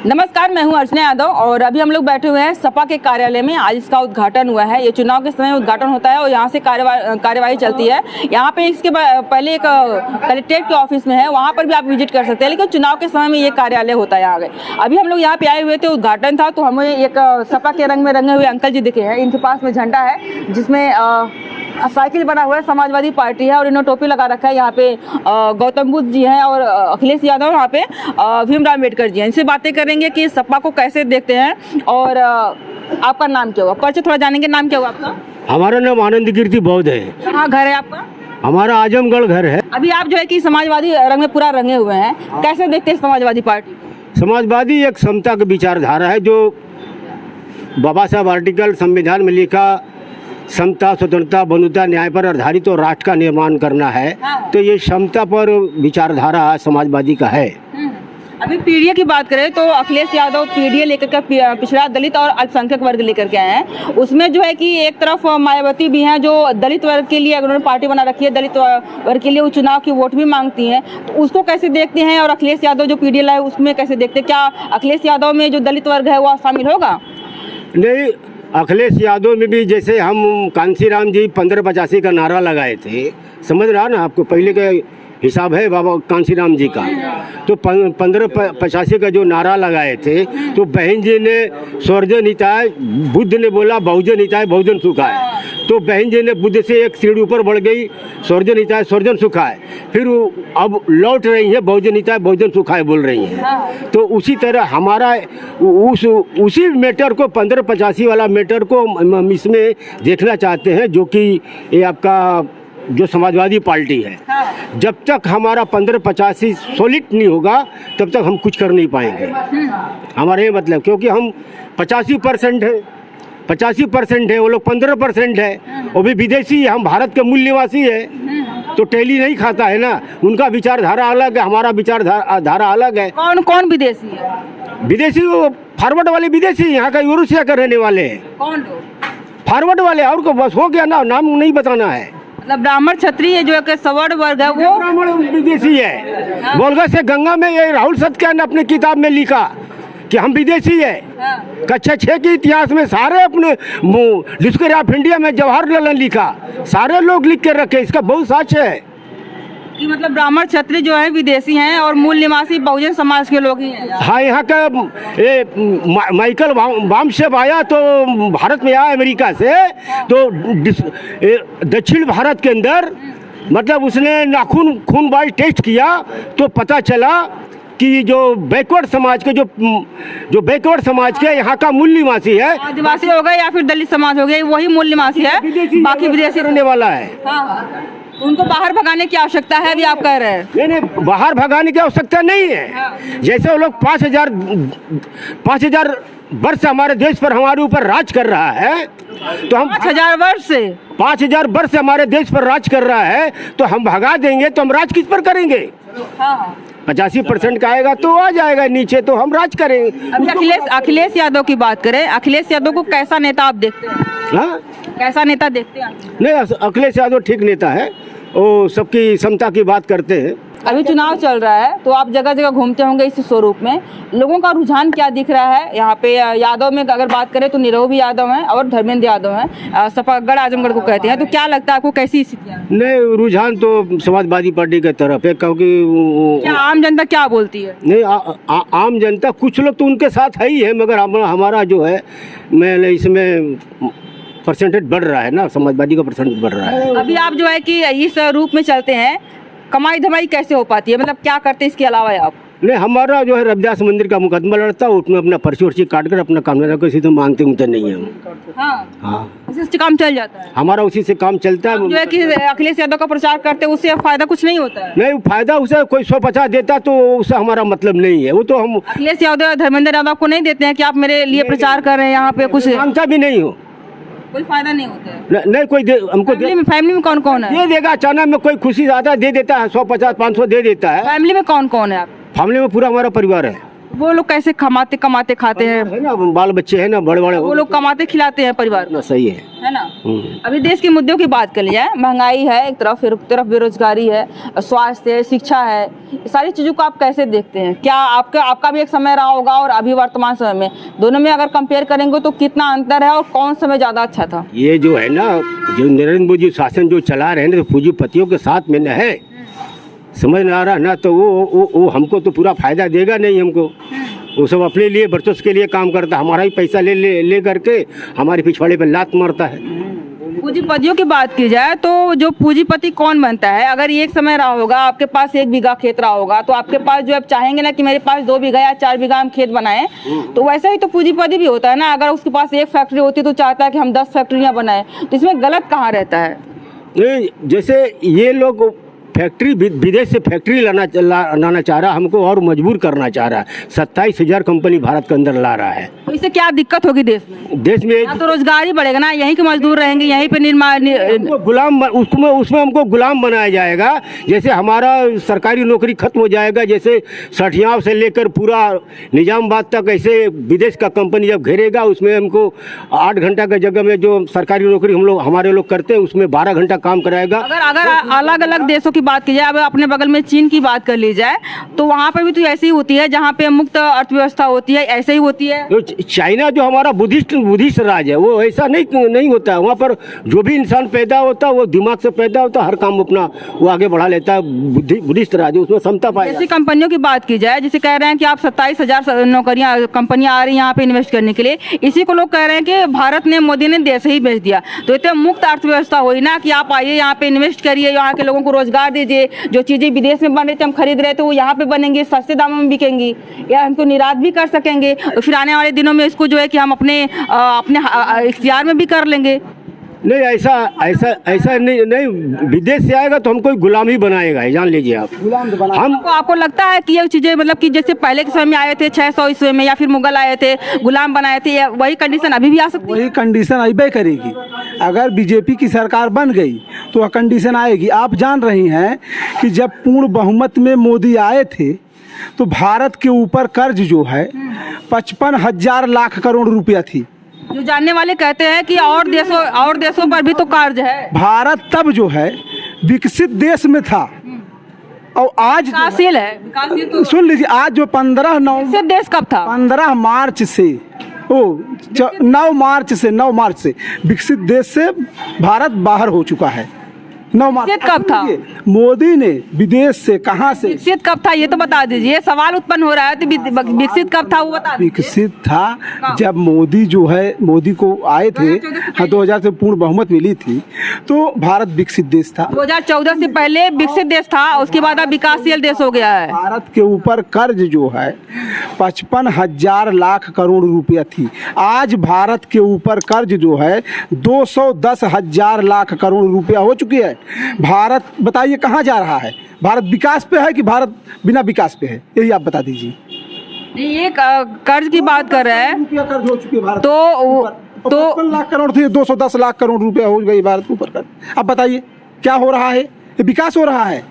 नमस्कार, मैं हूं अर्चना यादव और अभी हम लोग बैठे हुए हैं सपा के कार्यालय में। आज इसका उद्घाटन हुआ है। ये चुनाव के समय उद्घाटन होता है और यहाँ से कार्यवाही चलती है। यहाँ पे इसके पहले एक कलेक्ट्रेट के ऑफिस में है, वहाँ पर भी आप विजिट कर सकते हैं, लेकिन चुनाव के समय में ये कार्यालय होता है यहाँ पे। अभी हम लोग यहाँ पे आए हुए थे, उद्घाटन था, तो हमें एक सपा के रंग में रंगे हुए अंकल जी दिखे हैं। इनके पास में झंडा है जिसमें साइकिल बना हुआ है, समाजवादी पार्टी है और इन्होंने टोपी लगा रखा है। यहाँ पे गौतम बुद्ध जी हैं और अखिलेश यादव, यहाँ पे भीमराव अम्बेडकर जी हैं। इनसे बातें करेंगे कि सपा को कैसे देखते हैं। और आपका नाम क्या हुआ, परिचय थोड़ा जानेंगे। नाम क्या हुआ आपका? हमारा नाम आनंद कीर्ति बौद्ध है। कहाँ घर है आपका? हमारा आजमगढ़ घर है। अभी आप जो है कि समाजवादी रंग में पूरा रंगे हुए हैं, कैसे देखते हैं समाजवादी पार्टी? समाजवादी एक समता की विचारधारा है जो बाबा साहब आर्टिकल संविधान में लिखा समता, स्वतंत्रता, बंधुता, न्याय पर आधारित और राष्ट्र का निर्माण करना है। तो ये समता पर विचारधारा समाजवादी का है। अभी पीडीए की बात करें तो अखिलेश यादव पीडीए लेकर के पिछड़ा दलित और अल्पसंख्यक वर्ग लेकर के आए हैं। उसमें जो है कि एक तरफ मायावती भी हैं जो दलित वर्ग के लिए उन्होंने पार्टी बना रखी है, दलित वर्ग के लिए वो चुनाव की वोट भी मांगती हैं। तो उसको कैसे देखते हैं? और अखिलेश यादव जो पीडीए लाए उसमें कैसे देखते हैं? क्या अखिलेश यादव में जो दलित वर्ग है वो शामिल होगा? नहीं, अखिलेश यादव में भी जैसे हम कांसीराम जी 1585 का नारा लगाए थे, समझ रहा ना आपको, पहले का हिसाब है बाबा कांसीराम जी का। तो 1585 का जो नारा लगाए थे तो बहन जी ने स्वर्जन हिताय, बुद्ध ने बोला बहुजन हिताय बहुजन सुखाय। तो बहन जी ने बुद्ध से एक सीढ़ी ऊपर बढ़ गई, स्वर्जन हिताय स्वर्जन सुखाय, फिर अब लौट रही है बहुजन हिताय बहुजन सुखाय बोल रही हैं। तो उसी तरह हमारा उसी मैटर को 1585 वाला मैटर को हम इसमें देखना चाहते हैं, जो कि ये आपका जो समाजवादी पार्टी है। जब तक हमारा 1585 सॉलिड नहीं होगा तब तक हम कुछ कर नहीं पाएंगे। हमारा ये मतलब, क्योंकि हम 85% है, 85% है, वो लोग 15% है, वो भी विदेशी है, हम भारत के मूल निवासी है। तो टैली नहीं खाता है ना, उनका विचारधारा अलग है, हमारा विचारधारा अलग है। कौन कौन विदेशी है? विदेशी वो फॉरवर्ड वाले विदेशी, यहाँ का यूरोसिया का रहने वाले हैं। कौन लोग? फॉरवर्ड वाले, और को बस हो गया ना, नाम नहीं बताना है। मतलब ब्राह्मण क्षत्रिय जो एक सवर्ण वर्ग है वो ब्राह्मण विदेशी है। बोलगा से गंगा में ये राहुल सत्यान ने अपने किताब में लिखा कि हम विदेशी है। कक्षा 6 के इतिहास में सारे अपने डिस्कवरी ऑफ इंडिया में जवाहरलाल ने लिखा, सारे लोग लिख के रखे, इसका बहुत सच है कि मतलब ब्राह्मण क्षत्रिय जो है विदेशी हैं और मूल निवासी बहुजन समाज के लोग ही हैं। हाँ, यहाँ का माइकल वामशेव आया तो भारत में आया अमेरिका से, तो दक्षिण भारत के अंदर मतलब उसने नाखून खून बाल टेस्ट किया तो पता चला कि जो बैकवर्ड समाज के जो बैकवर्ड समाज के यहाँ का मूल निवासी है, आदिवासी हो गए या फिर दलित समाज हो गए, वही मूल निवासी है, बाकी विदेशी रहने वाला है। उनको बाहर भगाने की आवश्यकता है, अभी आप कह रहे हैं? नहीं, बाहर भगाने की आवश्यकता नहीं है। जैसे वो लोग 5000 वर्ष से हमारे देश पर हमारे ऊपर राज कर रहा है, तो हम 5000 वर्ष से 5000 वर्ष से हमारे देश पर राज कर रहा है, तो हम भगा देंगे तो हम राज किस पर करेंगे? 85% का आएगा तो आ जाएगा नीचे, तो हम राज करेंगे। अभी अखिलेश यादव की बात करें, अखिलेश यादव को कैसा नेता आप देखते हैं? हाँ, कैसा नेता देखते हैं? नहीं, अखिलेश यादव ठीक नेता है, वो सबकी समता की बात करते हैं। अभी चुनाव चल रहा है तो आप जगह जगह घूमते होंगे इस स्वरूप में, लोगों का रुझान क्या दिख रहा है? यहाँ पे यादव में अगर बात करें तो नीरव भी यादव हैं और धर्मेंद्र यादव हैं, सपागढ़ आजमगढ़ को कहते हैं। तो क्या लगता है आपको, कैसी स्थितियाँ? नहीं, रुझान तो समाजवादी पार्टी की तरफ है, क्योंकि क्या आम जनता क्या बोलती है? नहीं, आम जनता कुछ लोग तो उनके साथ है ही है, मगर हमारा जो है मैं इसमें परसेंटेज बढ़ रहा है ना, समाजवादी का परसेंटेज बढ़ रहा है। अभी आप जो है कि इस रूप में चलते हैं, कमाई धमाई कैसे हो पाती है, मतलब क्या करते हैं इसके अलावा आप? नहीं, हमारा जो है रविदास मंदिर का मुकदमा लड़ता है, उसमें अपना पर्ची वर्ची काट कर अपना काम लेना, किसी तो मांगते उनते नहीं है हम। हाँ, उसी से काम चल जाता है, हमारा उसी से काम चलता है। जो है कि अखिलेश यादव का प्रचार करते हैं उससे फायदा कुछ नहीं होता है? नहीं, फायदा उसे कोई 150 देता तो उससे हमारा मतलब नहीं है। वो तो हम अखिलेश यादव धर्मेंद्र यादव को नहीं देते हैं कि आप मेरे लिए प्रचार कर रहे हैं, यहाँ पे कुछ मांगता भी नहीं हो, कोई फायदा नहीं होता है? नहीं, कोई हमको फैमिली में कौन कौन है? ये देगा अचानक में, कोई खुशी ज्यादा दे देता है, 150-500 दे देता है। फैमिली में कौन कौन है आप? फैमिली में पूरा हमारा परिवार है। वो लोग कैसे कमाते खाते हैं? है ना, बाल बच्चे है ना, बड़े बड़े, वो लोग कमाते खिलाते हैं परिवार, सही है ना? अभी देश के मुद्दों की बात कर ली जाए, महंगाई है एक तरफ, फिर एक तरफ बेरोजगारी है, स्वास्थ्य है, शिक्षा है, ये सारी चीज़ों को आप कैसे देखते हैं? क्या आपका भी एक समय रहा होगा और अभी वर्तमान समय में, दोनों में अगर कंपेयर करेंगे तो कितना अंतर है और कौन समय ज़्यादा अच्छा था? ये जो है ना, जो नरेंद्र मोदी शासन जो चला रहे हैं ना, तो पूंजीपतियों के साथ में न है, समझ में आ रहा ना, तो वो हमको तो पूरा फायदा देगा नहीं हमको। वो सब अपने लिए वर्चस्व के लिए काम करता है, हमारा ही पैसा ले करके हमारे पिछवाड़े पे लात मारता है। पूंजीपतियों की बात की जाए तो जो पूंजीपति कौन बनता है? अगर एक समय रहा होगा, आपके पास 1 बीघा खेत रहा होगा, तो आपके पास जो आप चाहेंगे ना कि मेरे पास 2 बीघा या 4 बीघा हम खेत बनाएं, तो वैसा ही तो पूंजीपति भी होता है ना। अगर उसके पास 1 फैक्ट्री होती तो चाहता है कि हम 10 फैक्ट्रियाँ बनाएं, तो इसमें गलत कहाँ रहता है? नहीं, जैसे ये लोग फैक्ट्री विदेश से फैक्ट्री लाना चाह रहा, हमको और मजबूर करना चाह रहा है। 27,000 कंपनी भारत के अंदर ला रहा है। तो इससे क्या दिक्कत होगी देश में? यहाँ तो रोजगार ही बढ़ेगा ना, यहीं के मजदूर रहेंगे, यहीं पे उसमें हमको गुलाम बनाया जाएगा। जैसे हमारा सरकारी नौकरी खत्म हो जाएगा, जैसे सठियाव से लेकर पूरा निजामाबाद तक, ऐसे विदेश का कंपनी जब घेरेगा, उसमें हमको 8 घंटा की जगह में जो सरकारी नौकरी हमारे लोग करते हैं, उसमें 12 घंटा काम कराएगा। अगर अलग अलग देशों की बात की जाए, अब अपने बगल में चीन की बात कर ली जाए, तो वहाँ पर भी तो ऐसी ही होती है, जहाँ पे मुक्त अर्थव्यवस्था होती है, ऐसे ही होती है। तो चाइना जो हमारा बुद्धिस्ट राज्य है, वो ऐसा नहीं होता है। वहाँ पर जो भी इंसान पैदा होता है, वो दिमाग से पैदा होता है, हर काम अपना वो आगे बढ़ा लेता है। बुद्धिस्ट राज्य, उसमें समता पाएगा। जैसे कंपनियों की बात की जाए, जिसे कह रहे हैं कि आप 27,000 नौकरियां, कंपनियां आ रही हैं यहाँ पे इन्वेस्ट करने के लिए, इसी को लोग कह रहे हैं कि भारत ने, मोदी ने देश ही बेच दिया। तो इतने मुक्त अर्थव्यवस्था हुई ना कि आप आइए यहाँ पे इन्वेस्ट करिए, यहाँ के लोगों को रोजगार दीजिए, जो चीजें विदेश में बन रही थी हम खरीद रहे थे, वो यहाँ पे बनेंगी, सस्ते दामों में बिकेंगी, या हमको निर्यात भी कर सकेंगे, और फिर आने वाले दिनों में इसको जो है कि हम अपने इख्तियार में भी कर लेंगे। नहीं, ऐसा नहीं। विदेश से आएगा तो हमको गुलाम ही बनाएगा, जान लीजिए आप। आपको लगता है कि ये चीजें, मतलब कि जैसे पहले के समय में आए थे 600 ईस्वी में, या फिर मुगल आए थे, गुलाम बनाए थे, वही कंडीशन अभी भी आ सकती है? वही कंडीशन अभी करेगी। अगर बीजेपी की सरकार बन गई तो वह कंडीशन आएगी। आप जान रही हैं कि जब पूर्ण बहुमत में मोदी आए थे, तो भारत के ऊपर कर्ज जो है 55,000 लाख करोड़ रुपया थी। जो जानने वाले कहते हैं कि और देशों पर भी तो कर्ज है। भारत तब जो है विकसित देश में था, और आज विकासशील है। विकासशील तो सुन लीजिए, आज जो 15 देश कब था? 15 मार्च से 9 मार्च से विकसित देश से भारत बाहर हो चुका है। 9 मार्च कब था? मोदी ने विदेश से, कहाँ से विकसित कब था ये तो बता दीजिए, सवाल उत्पन्न हो रहा है। तो विकसित कब था वो बता दीजिए। विकसित था जब मोदी जो है, मोदी को आए थे, हाँ 2000 से पूर्ण बहुमत मिली थी, तो भारत विकसित देश था। 2014 से पहले विकसित देश था, उसके बाद अब विकासशील देश हो गया है। भारत के ऊपर कर्ज जो है 55,000 लाख करोड़ रुपया थी। आज भारत के ऊपर कर्ज जो है 210,000 लाख करोड़ रुपया हो चुकी है। भारत बताइए कहाँ जा रहा है? भारत विकास पे है कि भारत बिना विकास पे है? यही आप बता दीजिए। ये कर्ज की बात कर रहे हैं, कर्ज हो चुकी है भारत तो 55 लाख करोड़ थी, 210 लाख करोड़ रुपया हो गई भारत के ऊपर कर्ज। अब बताइए क्या हो रहा है? ये विकास हो रहा है।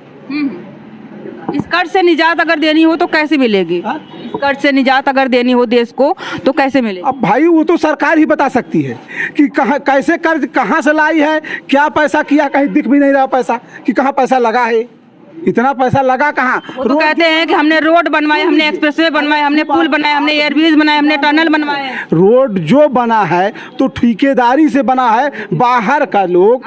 इस कर्ज से निजात अगर देनी हो तो कैसे मिलेगी? इस कर्ज से निजात अगर देनी हो देश को तो कैसे मिलेगी? अब भाई वो तो सरकार ही बता सकती है कि कहाँ, कैसे कर्ज कहाँ से लाई है, क्या पैसा किया। कहीं दिख भी नहीं रहा पैसा कि कहाँ पैसा लगा है। इतना पैसा लगा कहाँ? तो कहते हैं कि हमने रोड बनवाए, हमने एक्सप्रेसवे बनवाए, हमने पुल बनाए, हमने एयरब्रिज बनाए, हमने टनल बनवाए। रोड जो बना है तो ठेकेदारी से बना है, बाहर का लोग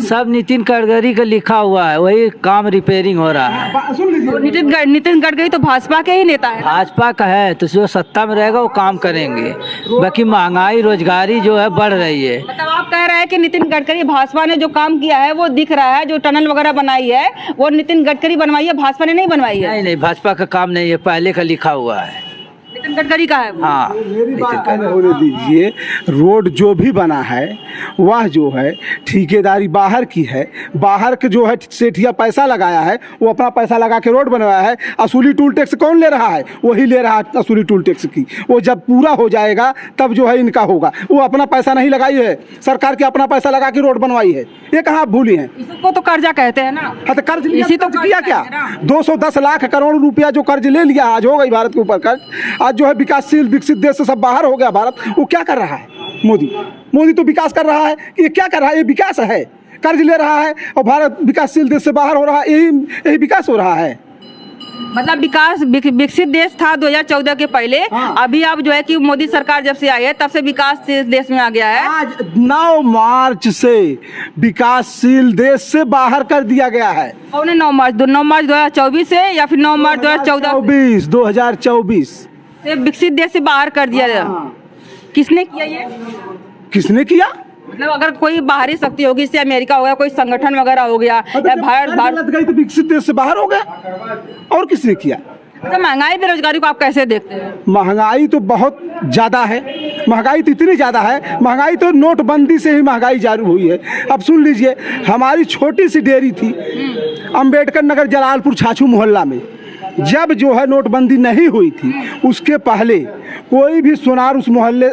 सब नितिन गडकरी का लिखा हुआ है, वही काम रिपेयरिंग हो रहा है। तो नितिन गडकरी तो भाजपा के ही नेता है। भाजपा का है तो जो सत्ता में रहेगा वो काम करेंगे। बाकी महंगाई, रोजगारी जो है बढ़ रही है। मतलब आप कह रहे हैं कि नितिन गडकरी, भाजपा ने जो काम किया है वो दिख रहा है, जो टनल वगैरह बनाई है वो नितिन गडकरी बनवाई है, भाजपा ने नहीं बनवाई है? नहीं, भाजपा का काम नहीं है, पहले का लिखा हुआ है, नितिन गडकरी का है। हाँ, मेरी बात होने दीजिए। रोड जो भी बना है वह जो है ठेकेदारी बाहर की है। बाहर के जो है सेठिया पैसा लगाया है, वो अपना पैसा लगा के रोड बनवाया है। असुली टूल टैक्स कौन ले रहा है? वही ले रहा है असुली टूल टैक्स की। वो जब पूरा हो जाएगा तब जो है इनका होगा। वो अपना पैसा नहीं लगाई है, सरकार के अपना पैसा लगा के रोड बनवाई है। ये कहाँ आप भूली हैं? इसको तो कर्जा कहते हैं ना। हाँ तो कर्ज इसी तो किया क्या? 210 लाख करोड़ रुपया जो कर्ज ले लिया, आज हो गई भारत के ऊपर कर्ज। आज जो है विकासशील विकसित देश से सब बाहर हो गया भारत। वो क्या कर रहा है? मोदी तो विकास कर रहा है। ये क्या कर रहा है? ये विकास है। कर्ज ले रहा है और भारत विकासशील देश से बाहर हो रहा है। यही विकास हो रहा है। मतलब विकसित देश था 2014 के पहले। हाँ। अभी आप जो है कि मोदी सरकार जब से आई है तब से विकास देश में आ गया है। आज 9 मार्च से विकासशील देश से बाहर कर दिया गया है। कौन है 9 मार्च 2024 से या फिर 9 मार्च 2024 से विकसित देश से बाहर कर दिया गया। किसने किया ये? किसने किया? मतलब अगर कोई बाहरी शक्ति होगी, जैसे अमेरिका हो गया, कोई संगठन वगैरह हो गया, या भारत गई तो विकसित देश से बाहर हो गया। और किसने किया? तो महंगाई बेरोजगारी को आप कैसे देखते हैं? महंगाई तो बहुत ज़्यादा है। महंगाई तो इतनी ज़्यादा है, महंगाई तो नोटबंदी से ही महंगाई जारी हुई है। अब सुन लीजिए, हमारी छोटी सी डेयरी थी अंबेडकर नगर जलालपुर छाछू मोहल्ला में। जब जो है नोटबंदी नहीं हुई थी, उसके पहले कोई भी सुनार उस मोहल्ले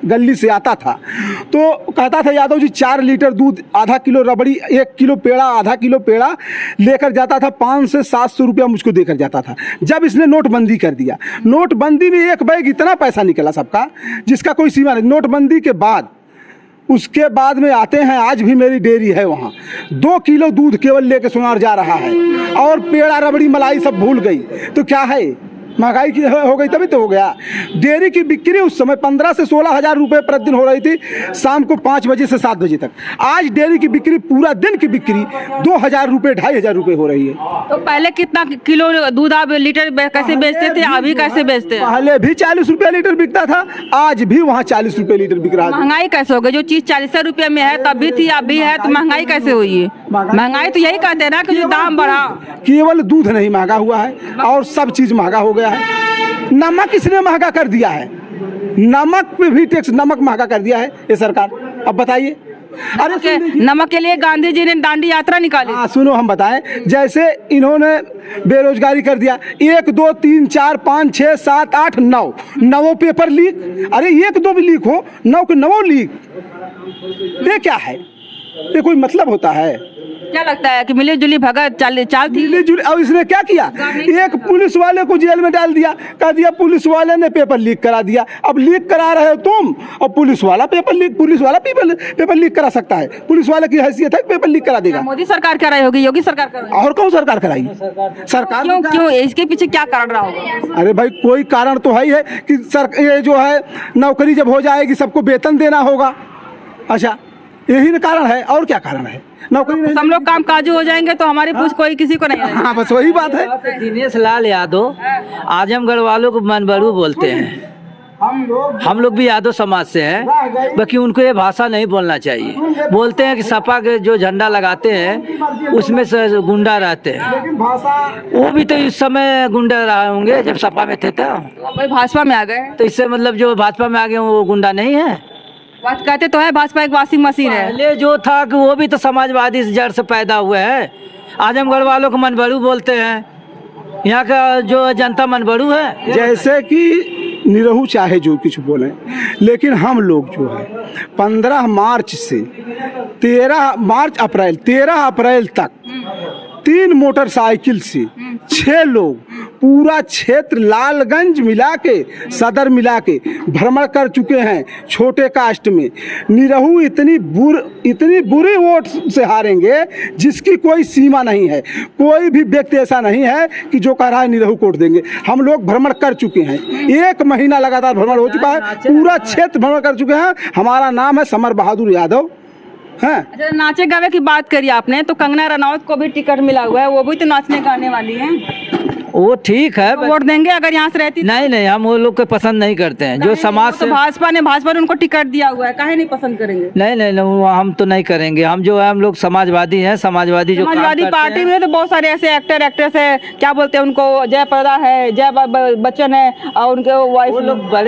गली से आता था तो कहता था, यादव जी 4 लीटर दूध, आधा किलो रबड़ी, 1 किलो पेड़ा, आधा किलो पेड़ा लेकर जाता था। 500 से 700 रुपया मुझको देकर जाता था। जब इसने नोटबंदी कर दिया, नोटबंदी में एक बैग इतना पैसा निकला सबका, जिसका कोई सीमा नहीं। नोटबंदी के बाद उसके बाद में आते हैं, आज भी मेरी डेयरी है वहाँ, 2 किलो दूध केवल लेके सुनार जा रहा है और पेड़ा रबड़ी मलाई सब भूल गई। तो क्या है? महंगाई की हो गई तभी तो हो गया। डेयरी की बिक्री उस समय 15 से 16 हज़ार रुपये प्रतिदिन हो रही थी, शाम को 5 बजे से 7 बजे तक। आज डेयरी की बिक्री, पूरा दिन की बिक्री 2,000 रुपये 2,500 रुपये हो रही है। तो पहले कितना किलो दूध आप लीटर कैसे बेचते थे, अभी कैसे बेचते हैं? पहले भी 40 रुपये लीटर बिकता था, आज भी वहाँ 40 रुपये लीटर बिक रहा है। महंगाई कैसे हो गई? जो चीज 40 रुपये में है तभी थी, अभी है, तो महंगाई कैसे हुई है? महंगाई तो यही कहते हैं ना कि जो दाम बढ़ा। केवल दूध नहीं महंगा हुआ है और सब चीज़ महंगा हो गया है। नमक इसने महंगा कर दिया है, नमक पे भी टैक्स, नमक महंगा कर दिया है ये सरकार। अब बताइए। अरे नमक के लिए गांधी जी ने दांडी यात्रा निकाली। हाँ सुनो, हम बताएं। जैसे इन्होंने बेरोजगारी कर दिया, 1 2 3 4 5 6 7 8 9 पेपर लीक। अरे 1 2 भी लीक हो, 9 के 9 लीक, ये क्या है? ये कोई मतलब होता है? क्या लगता है कि मिली जुली भगत चाल थी? मिली जुली। और इसने क्या किया? एक पुलिस वाले को जेल में डाल दिया, कह दिया पुलिस वाले ने पेपर लीक करा दिया। अब लीक करा रहे हो तुम, और पुलिस वाला पेपर लीक करा सकता है? पुलिस वाले की हैसियत है पेपर लीक करा देगा? मोदी सरकार कराई होगी, योगी सरकार कराई? और कौन सरकार कराई? सरकार क्यों इसके पीछे क्या कारण रहा होगा? अरे भाई, कोई कारण तो है ही है कि सर ये जो है नौकरी जब हो जाएगी सबको वेतन देना होगा। अच्छा, यही ना कारण है, और क्या कारण है? नौकरी नहीं, हम लोग काम काजू हो जाएंगे तो हमारी पूछ कोई किसी को नहीं आएगी। हाँ बस वही बात है। दिनेश लाल यादव आजमगढ़ वालों को मनबड़ू बोलते हैं। हम लोग भी यादव समाज से हैं, बाकी उनको ये भाषा नहीं बोलना चाहिए। बोलते हैं कि सपा के जो झंडा लगाते हैं उसमें से गुंडा रहते हैं। वो भी तो इस समय गुंडा रहे होंगे जब सपा में थे, तो भाजपा में आ गए तो इससे मतलब जो भाजपा में आ गए वो गुंडा नहीं है। बात कहते तो है भाजपा एक वॉशिंग मशीन है। पहले जो था कि वो भी तो समाजवादी से जड़ से पैदा हुए हैं। आजमगढ़ वालों को मनबड़ू बोलते हैं, यहाँ का जो जनता मनबड़ू है। जैसे कि निरहू चाहे जो कुछ बोले, लेकिन हम लोग जो है 15 मार्च से 13 अप्रैल तक 3 मोटरसाइकिल से 6 लोग पूरा क्षेत्र लालगंज मिला के, सदर मिला के भ्रमण कर चुके हैं। छोटे कास्ट में निरहू इतनी बुरी वोट से हारेंगे जिसकी कोई सीमा नहीं है। कोई भी व्यक्ति ऐसा नहीं है कि जो कह रहा है निरहू कोट देंगे। हम लोग भ्रमण कर चुके हैं, 1 महीना लगातार भ्रमण हो चुका है, पूरा क्षेत्र भ्रमण कर चुके हैं। हमारा नाम है समर बहादुर यादव। हाँ। अच्छा, नाचे गावे की बात करी आपने, तो कंगना रनौत को भी टिकट मिला हुआ है, वो भी तो नाचने गाने वाली है। वो ठीक है, वोट देंगे अगर यहाँ से रहती? नहीं, हम वो लोग को पसंद नहीं करते हैं जो समाज से। तो भाजपा ने उनको टिकट दिया हुआ है, काहे नहीं पसंद करेंगे? नहीं, हम तो नहीं करेंगे। हम जो है हम लोग समाजवादी हैं। समाजवादी पार्टी में तो बहुत सारे ऐसे एक्टर एक्ट्रेस है, क्या बोलते हैं उनको, जयप्रदा है, जय बच्चन है, और उनके वाइफ,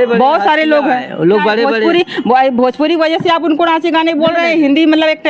बहुत सारे लोग हैं। लोग बड़े भोजपुरी वजह से आप उनको नाचे गाने बोल रहे हैं। हिंदी मतलब एक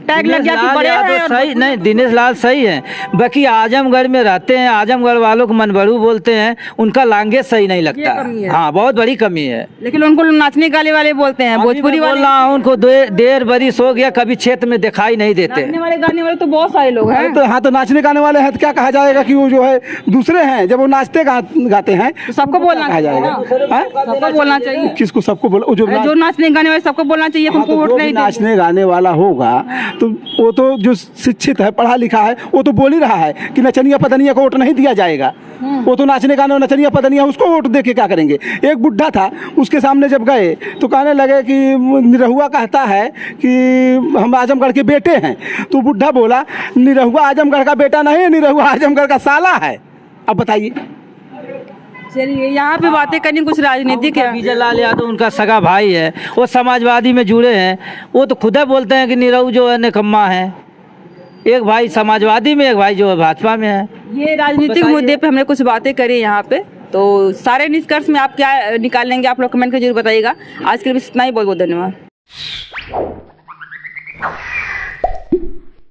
टैग लग गया कि दिनेश बड़े लाल हैं यादव और सही नहीं, दिनेश लाल सही है, बाकी आजमगढ़ में रहते हैं, आजमगढ़ वालों को मनबड़ू बोलते हैं, उनका लैंग्वेज सही नहीं लगता कमी है। हाँ, बहुत बड़ी कमी है। लेकिन उनको नाचने गाने वाले बोलते हैं, भोजपुरी बोल वाले। रहा हूं, उनको देर बरिस हो गया, कभी क्षेत्र में दिखाई नहीं देते। नाचने वाले गाने वाले तो बहुत सारे लोग हैं। तो हाँ, तो नाचने गाने वाले हैं तो क्या कहा जाएगा कि वो जो है दूसरे हैं, जब वो नाचते गाते हैं तो सबको बोलना कहा चाहिए जाएगा। ना। हाँ? सबको बोलना चाहिए। किसको सबको बोला? जो नाचने गाने वाले सबको बोलना चाहिए, हाँ, उनको तो वोट जो भी नहीं देंगे। नाचने गाने वाला होगा तो वो तो जो शिक्षित है, पढ़ा लिखा है, वो तो बोल ही रहा है कि नचनिया पतनिया को वोट नहीं दिया जाएगा। वो तो नाचने गाने और नचनिया पतनिया उसको वोट दे के क्या करेंगे। एक बुढ़ा था, उसके सामने जब गए तो कहने लगे कि निरहुआ कहता है कि हम आजमगढ़ के बेटे हैं। तो बुढ़ा बोला निरहुआ आजमगढ़ का बेटा नहीं है, निरहुआ आजमगढ़ का साला है। अब बताइए। चलिए, यहाँ पे बातें करनी कुछ राजनीतिक है। विजय लाल यादव उनका सगा भाई है, वो समाजवादी में जुड़े हैं, वो तो खुद ही बोलते हैं कि निरहु जो है निकम्मा है। एक भाई समाजवादी में, एक भाई जो है भाजपा में है। ये राजनीतिक मुद्दे पे हमने कुछ बातें करी यहाँ पे, तो सारे निष्कर्ष में आप क्या निकाल लेंगे, आप लोग कमेंट कर जरूर बताइएगा। आज के लिए बस इतना ही, बहुत बहुत धन्यवाद।